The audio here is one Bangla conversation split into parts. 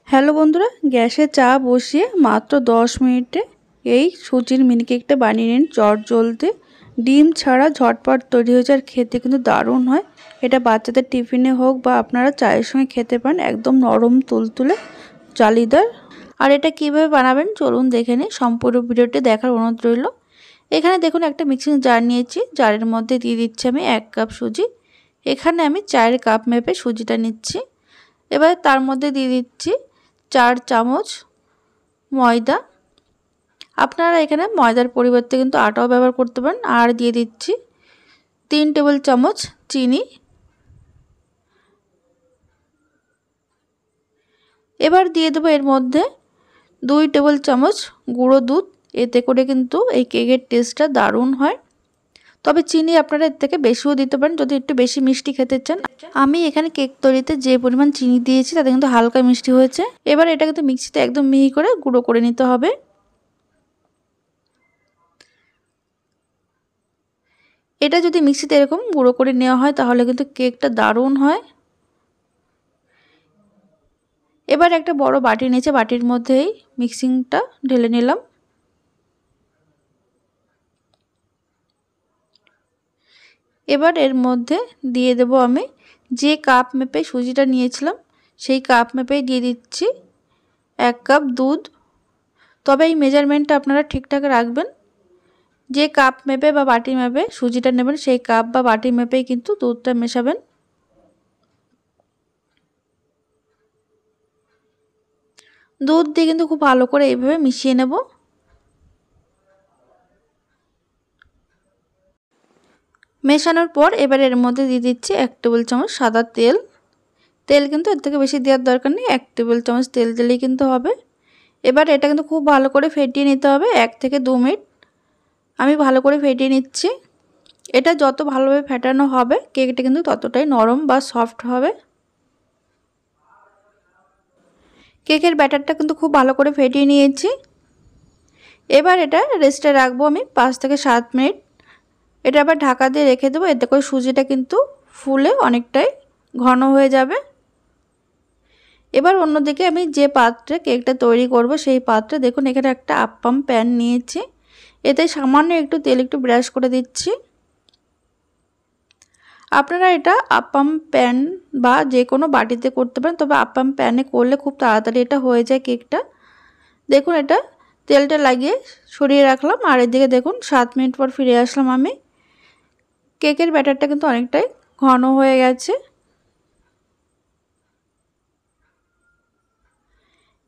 হ্যালো বন্ধুরা, গ্যাসে চা বসিয়ে মাত্র 10 মিনিটে এই সুজির মিনি কেকটা বানিয়ে নিন চটজলদি। ডিম ছাড়া ঝটপট তৈরি হয়ে যায় আর খেতে কিন্তু দারুণ হয়। এটা বাচ্চাদের টিফিনে হোক বা আপনারা চায়ের সঙ্গে খেতে পারেন, একদম নরম তুলতুলে জালিদার। আর এটা কিভাবে বানাবেন চলুন দেখে নিই। সম্পূর্ণ ভিডিওটি দেখার অনুরোধ রইল। এখানে দেখুন একটা মিক্সিং জার নিয়েছি, জারের মধ্যে দিয়ে দিচ্ছি আমি 1 কাপ সুজি। এখানে আমি 4 কাপ মেপে সুজিটা নিচ্ছি। এবার তার মধ্যে দিয়ে দিচ্ছি 4 চামচ ময়দা। আপনারা এখানে ময়দার পরিবর্তে কিন্তু আটাও ব্যবহার করতে পারেন। আর দিয়ে দিচ্ছি 3 টেবিল চামচ চিনি। এবার দিয়ে দেবো এর মধ্যে 2 টেবিল চামচ গুঁড়ো দুধ। এতে করে কিন্তু এই কেকের টেস্টটা দারুণ হয়। তবে চিনি আপনারা এর থেকে বেশিও দিতে পারেন যদি একটু বেশি মিষ্টি খেতে চান। আমি এখানে কেক তৈরিতে যে পরিমাণ চিনি দিয়েছি তাতে কিন্তু হালকা মিষ্টি হয়েছে। এবার এটা কিন্তু মিক্সিতে একদম মিহি করে গুঁড়ো করে নিতে হবে। এটা যদি মিক্সিতে এরকম গুঁড়ো করে নেওয়া হয় তাহলে কিন্তু কেকটা দারুণ হয়। এবার একটা বড় বাটি নিয়েছে, বাটির মধ্যেই মিক্সিংটা ঢেলে নিলাম। এবার এর মধ্যে দিয়ে দেব আমি যে কাপ মেপে সুজিটা নিয়েছিলাম সেই কাপ মেপেই দিয়ে দিচ্ছি 1 কাপ দুধ। তবে এই মেজারমেন্টটা আপনারা ঠিকঠাক রাখবেন। যে কাপ মেপে বা বাটি মেপে সুজিটা নেবেন সেই কাপ বা বাটি মেপেই কিন্তু দুধটা মেশাবেন। দুধ দিয়ে কিন্তু খুব ভালো করে এইভাবে মিশিয়ে নেব। মেশানোর পর এবার এর মধ্যে দিয়ে দিচ্ছি 1 টেবিল চামচ সাদা তেল। তেল কিন্তু এর থেকে বেশি দেওয়ার দরকার নেই, 1 টেবিল চামচ তেল দিলেই কিন্তু হবে। এবার এটা কিন্তু খুব ভালো করে ফেটিয়ে নিতে হবে। 1 থেকে 2 মিনিট আমি ভালো করে ফেটিয়ে নিচ্ছি। এটা যত ভালোভাবে ফেটানো হবে কেকটা কিন্তু ততটাই নরম বা সফট হবে। কেকের ব্যাটারটা কিন্তু খুব ভালো করে ফেটিয়ে নিয়েছি। এবার এটা রেস্টে রাখবো আমি 5 থেকে 7 মিনিট। এটা আবার ঢাকা দিয়ে রেখে দেবো, এতে করে সুজিটা কিন্তু ফুলে অনেকটাই ঘন হয়ে যাবে। এবার অন্যদিকে আমি যে পাত্রে কেকটা তৈরি করব সেই পাত্রে দেখুন এখানে একটা আপ্পাম প্যান নিয়েছি। এতে সামান্য একটু তেল একটু ব্রাশ করে দিচ্ছি। আপনারা এটা আপ্পাম প্যান বা যে কোনো বাটিতে করতে পারেন, তবে আপ্পাম প্যানে করলে খুব তাড়াতাড়ি এটা হয়ে যায় কেকটা। দেখুন এটা তেলটা লাগিয়ে সরিয়ে রাখলাম। আর এদিকে দেখুন 7 মিনিট পর ফিরে আসলাম আমি। কেকের ব্যাটারটা কিন্তু অনেকটাই ঘন হয়ে গেছে।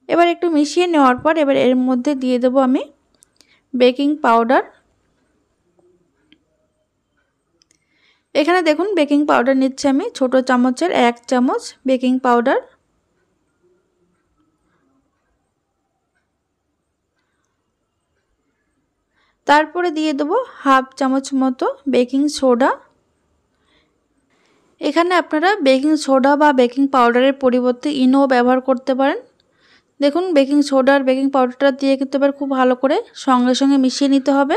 এবার একটু মিশিয়ে নেওয়ার পর এবার এর মধ্যে দিয়ে দেবো আমি বেকিং পাউডার। এখানে দেখুন বেকিং পাউডার নিচ্ছি আমি ছোট চামচের 1 চামচ বেকিং পাউডার। তারপরে দিয়ে দেবো হাফ চামচ মতো বেকিং সোডা। এখানে আপনারা বেকিং সোডা বা বেকিং পাউডারের পরিবর্তে ইনো ব্যবহার করতে পারেন। দেখুন বেকিং সোডা আর বেকিং পাউডারটা দিয়ে কিন্তু এবার খুব ভালো করে সঙ্গে সঙ্গে মিশিয়ে নিতে হবে।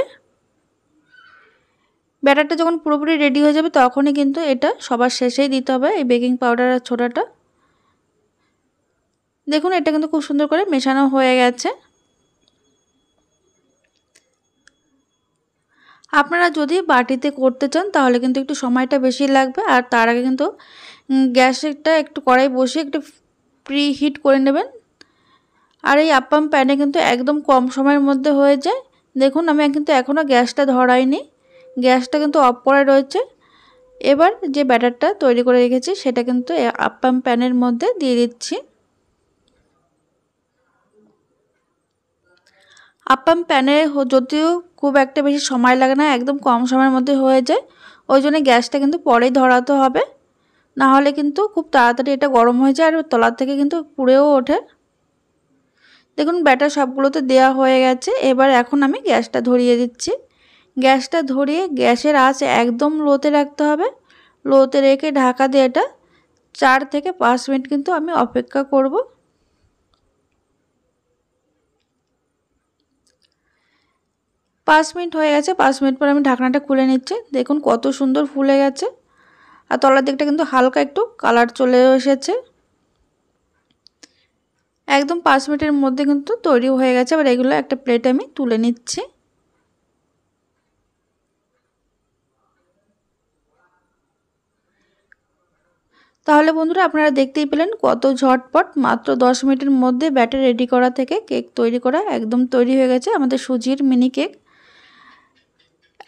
ব্যাটারটা যখন পুরোপুরি রেডি হয়ে যাবে তখনই কিন্তু এটা সবার শেষেই দিতে হবে এই বেকিং পাউডার আর সোডাটা। দেখুন এটা কিন্তু খুব সুন্দর করে মেশানো হয়ে গেছে। আপনারা যদি বাটিতে করতে চান তাহলে কিন্তু একটু সময়টা বেশি লাগবে। আর তার আগে কিন্তু গ্যাসটা একটু কড়াই বসিয়ে একটু প্রি হিট করে নেবেন। আর এই আপ্পাম প্যানে কিন্তু একদম কম সময়ের মধ্যে হয়ে যায়। দেখুন আমি কিন্তু এখনও গ্যাসটা ধরাইনি, গ্যাসটা কিন্তু অফ করা রয়েছে। এবার যে ব্যাটারটা তৈরি করে রেখেছি সেটা কিন্তু আপ্পাম প্যানের মধ্যে দিয়ে দিচ্ছি। আপ্পাম প্যানে যদিও খুব একটা বেশি সময় লাগে না, একদম কম সময়ের মধ্যে হয়ে যায়। ওই জন্য গ্যাসটা কিন্তু পরেই ধরাতে হবে, না হলে কিন্তু খুব তাড়াতাড়ি এটা গরম হয়ে যায় আর তলার থেকে কিন্তু পুড়েও ওঠে। দেখুন ব্যাটার সবগুলোতে দেওয়া হয়ে গেছে। এবার এখন আমি গ্যাসটা ধরিয়ে দিচ্ছি। গ্যাসটা ধরিয়ে গ্যাসের আঁচ একদম লোতে রাখতে হবে। লোতে রেখে ঢাকা দিয়ে এটা 4 থেকে 5 মিনিট কিন্তু আমি অপেক্ষা করব। 5 মিনিট হয়ে গেছে। 5 মিনিট পর আমি ঢাকনাটা খুলে নিচ্ছি। দেখুন কত সুন্দর ফুলে গেছে আর তলার দিকটা কিন্তু হালকা একটু কালার চলে এসেছে। একদম 5 মিনিটের মধ্যে কিন্তু তৈরি হয়ে গেছে। এবার এগুলো একটা প্লেটে আমি তুলে নিচ্ছি। তাহলে বন্ধুরা আপনারা দেখতেই পেলেন কত ঝটপট মাত্র 10 মিনিটের মধ্যে ব্যাটার রেডি করা থেকে কেক তৈরি করা একদম তৈরি হয়ে গেছে আমাদের সুজির মিনি কেক।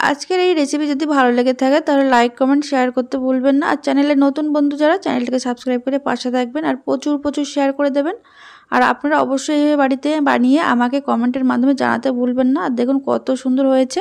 আজকের এই রেসিপি যদি ভালো লেগে থাকে তাহলে লাইক কমেন্ট শেয়ার করতে ভুলবেন না। আর চ্যানেলে নতুন বন্ধু যারা চ্যানেলটাকে সাবস্ক্রাইব করে পাশে থাকবেন আর প্রচুর শেয়ার করে দেবেন। আর আপনারা অবশ্যই বাড়িতে বানিয়ে আমাকে কমেন্টের মাধ্যমে জানাতে ভুলবেন না। আর দেখুন কত সুন্দর হয়েছে।